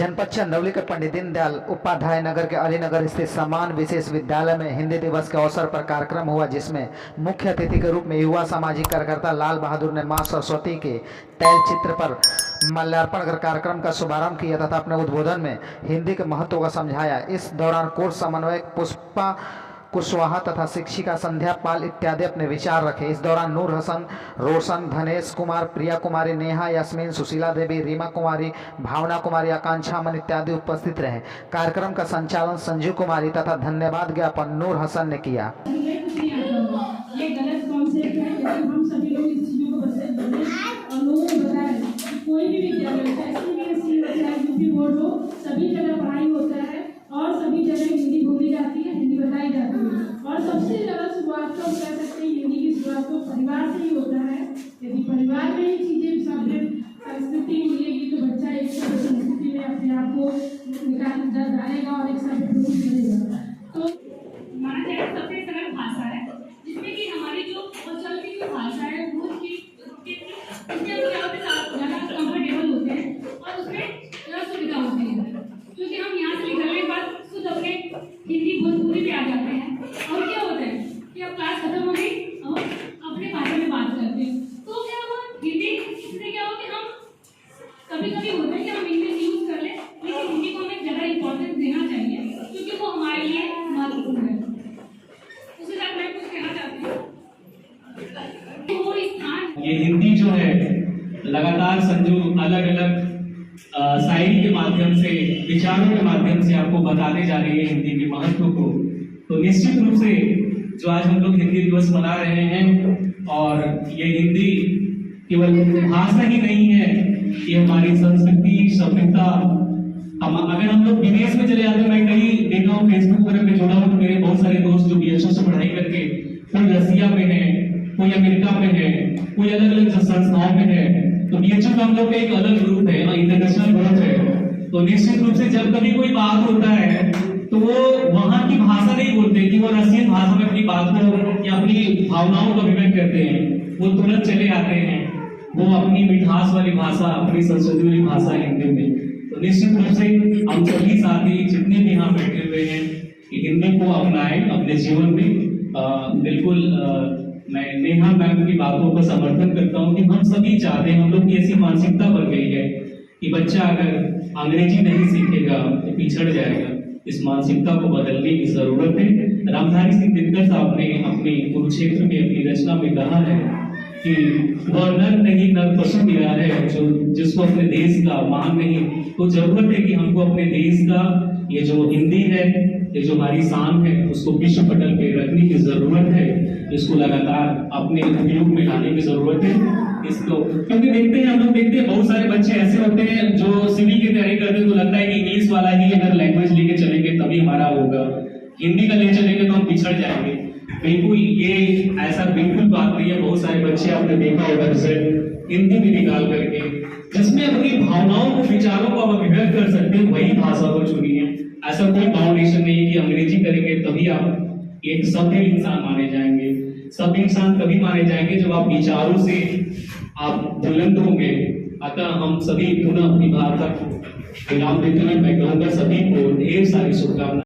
जनपद चंदौली के पंडित दीनदयाल उपाध्याय नगर के अलीनगर स्थित समान विशेष विद्यालय में हिंदी दिवस के अवसर पर कार्यक्रम हुआ, जिसमें मुख्य अतिथि के रूप में युवा सामाजिक कार्यकर्ता लाल बहादुर ने मां सरस्वती के तैल चित्र पर माल्यार्पण कर कार्यक्रम का शुभारंभ किया तथा अपने उद्बोधन में हिंदी के महत्व को समझाया। इस दौरान कोर्स समन्वयक पुष्पा कुशवाहा तथा शिक्षिका संध्या पाल इत्यादि अपने विचार रखे। इस दौरान नूर हसन, रोशन, धनेश कुमार, प्रिया कुमारी, नेहा, यास्मीन, सुशीला देवी, रीमा कुमारी, भावना कुमारी, आकांक्षा अमन इत्यादि उपस्थित रहे। कार्यक्रम का संचालन संजीव कुमारी तथा धन्यवाद ज्ञापन नूर हसन ने किया। ये गलत कॉन्सेप्ट है, लेकिन हम सभी लोग इस चीज़ों को बदलें और लोगों को बताएं कि कोई भी विद्यालय हो, चाहे सीबीएसई हो, चाहे यूपी बोर्ड हो, सभी जगह पढ़ाई होता है और सभी जगह हिंदी बोली जाती है, हिंदी बताई जाती है। और सबसे ज़्यादा शुरुआत तो हम कह सकते हैं हिंदी की शुरुआत तो परिवार से ही होता है। यदि परिवार में ही चीज़ें संस्कृति मिलेगी तो बच्चा एक संस्कृति में अपने आप को निकाल जाएगा और एक सभ्य रूप मिलेगा। तो माना जाए सबसे सरल भाषा है, जिसमें कि हमारी जो बोलचाल की जो भाषा है वो इसमें हम क्या होते हैं ज़्यादा कंफर्टेबल होते हैं और उसमें ज़्यादा सुविधा होती है, क्योंकि हम यहाँ से निकलने के बाद खुद अपने हिंदी भोजपुरी पे आ जाते हैं। और क्या होता है कि अब क्लास खत्म हो गई और अपने भाषा में बात करते हैं, तो क्या हुआ हिंदी से क्या हो कि हम कभी होता है कि हम इंग्लिश यूज कर लें, लेकिन हिंदी को हमें ज़्यादा इंपॉर्टेंस देना चाहिए क्योंकि वो हमारे लिए महत्वपूर्ण है। उसके साथ मैं कुछ कहना चाहती हूँ। ये हिंदी जो है लगातार संजू अलग अलग शायरी के माध्यम से, विचारों के माध्यम से आपको बताते जा रही है हिंदी के महत्व को। तो निश्चित रूप से जो आज हम लोग हिंदी दिवस मना रहे हैं, और ये हिंदी केवल भाषा ही नहीं है, ये हमारी संस्कृति, सभ्यता। अगर हम लोग विदेश में चले जाते हैं, मैं कई देखा हूँ फेसबुक वगैरह पे जुड़ा हूँ, तो मेरे बहुत सारे दोस्त जो बीएचयू से पढ़ाई करके कोई रसिया में है, कोई अमेरिका में है, कोई अलग अलग संस्थाओं में है। तो बीएचयू का हम लोग का एक अलग ग्रुप है, इंटरनेशनल ग्रुप है। तो निश्चित रूप से जब कभी कोई बात होता है तो वो वहाँ की भाषा नहीं बोलते कि वो रसियन भाषा में अपनी बात को या अपनी भावनाओं को अभिव्यक्त करते हैं, वो तुरंत चले आते हैं वो अपनी मिठास वाली भाषा, अपनी संस्कृति वाली भाषा हिंदी में। तो निश्चित रूप से हम सभी साथी जितने भी यहाँ बैठे हुए हैं कि हिंदी को अपनाएं अपने जीवन में। बिल्कुल मैं नेहा मैम की बातों का समर्थन करता हूँ कि हम सभी चाहते हैं, हम लोग की ऐसी मानसिकता बन गई है कि बच्चा अगर अंग्रेजी नहीं सीखेगा तो पिछड़ जाएगा। इस मानसिकता को बदलने की जरूरत है। रामधारी सिंह दिनकर साहब ने अपने कुरुक्षेत्र में अपनी रचना में कहा है कि वह नर नहीं नर पशु मिला है जो जिसको अपने देश का मान नहीं। तो जरूरत है कि हमको अपने देश का ये जो हिंदी है, ये जो हमारी शान है, उसको विश्व पटल पे रखने की जरूरत है। इसको लगातार अपने उपयोग में लाने की जरूरत है इसको, क्योंकि देखते हैं हम लोग देखते हैं बहुत सारे बच्चे ऐसे होते हैं जो सिविल की तैयारी करते हैं, तो लगता है कि इंग्लिश वाला ही अगर लैंग्वेज लेके चलेंगे तभी हमारा होगा, हिंदी का ले चलेंगे तो हम पिछड़ जाएंगे। बिल्कुल ये ऐसा बिल्कुल बात नहीं है। बहुत सारे बच्चे आपने देखा होगा रिजल्ट हिंदी में निकाल करके, जिसमें अपनी भावनाओं को, विचारों को आप अभिव्यक्त कर सकते हैं, वही भाषा को चुनिए। ऐसा कोई बाउंडेशन नहीं है कि अंग्रेजी करेंगे तभी आप एक सभ्य इंसान माने जाएंगे। सभ्य इंसान तभी माने जाएंगे जब आप विचारों से आप बुलंद होंगे। अतः हम सभी पुनः अपनी भाषा को विराम देते हुए मैं कहूँगा सभी को ढेर सारी शुभकामनाएं।